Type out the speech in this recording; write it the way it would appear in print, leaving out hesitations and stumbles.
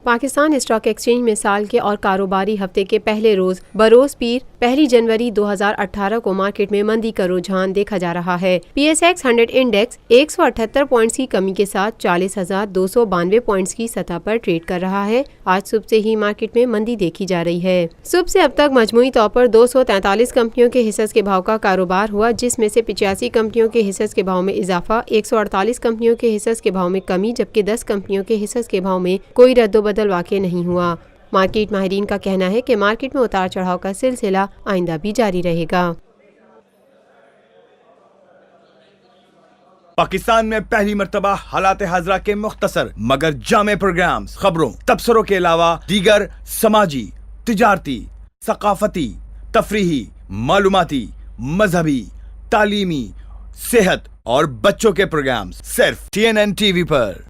Pakistan stock exchange میں سال کے اور کاروباری ہفتے کے پہلے روز بروز پیر 1 جنوری 2018 کو مارکیٹ میں مندی کا رجحان دیکھا جا رہا ہے۔ P S x 100 index 178 points کی کمی کے ساتھ 40,292 پوائنٹس کی سطح پر ٹریڈ کر رہا ہے۔ آج صبح سے ہی مارکیٹ میں مندی دیکھی جا رہی ہے۔ صبح سے اب تک مجموعی طور پر 243 کمپنیوں کے حصص کے بھاؤ کا کاروبار ہوا، جس میں سے 85 کمپنیوں کے حصص کے بھاؤ میں اضافہ، 148 کمپنیوں کے حصص کے بھاؤ میں کمی، جبکہ 10 کمپنیوں کے حصص کے بھاؤ میں کوئی رد و بدل واقع نہیں ہوا۔ مارکیٹ ماہرین کا کہنا ہے کہ مارکیٹ میں اتار چڑھاؤ کا سلسلہ آئندہ بھی جاری رہے گا۔ پاکستان میں پہلی مرتبہ حالات حاضرہ کے مختصر مگر جامع پروگرامز، خبروں، تبصروں کے علاوہ دیگر سماجی، تجارتی، ثقافتی، تفریحی، معلوماتی، مذہبی، تعلیمی، صحت اور بچوں کے پروگرامز صرف TNN TV پر۔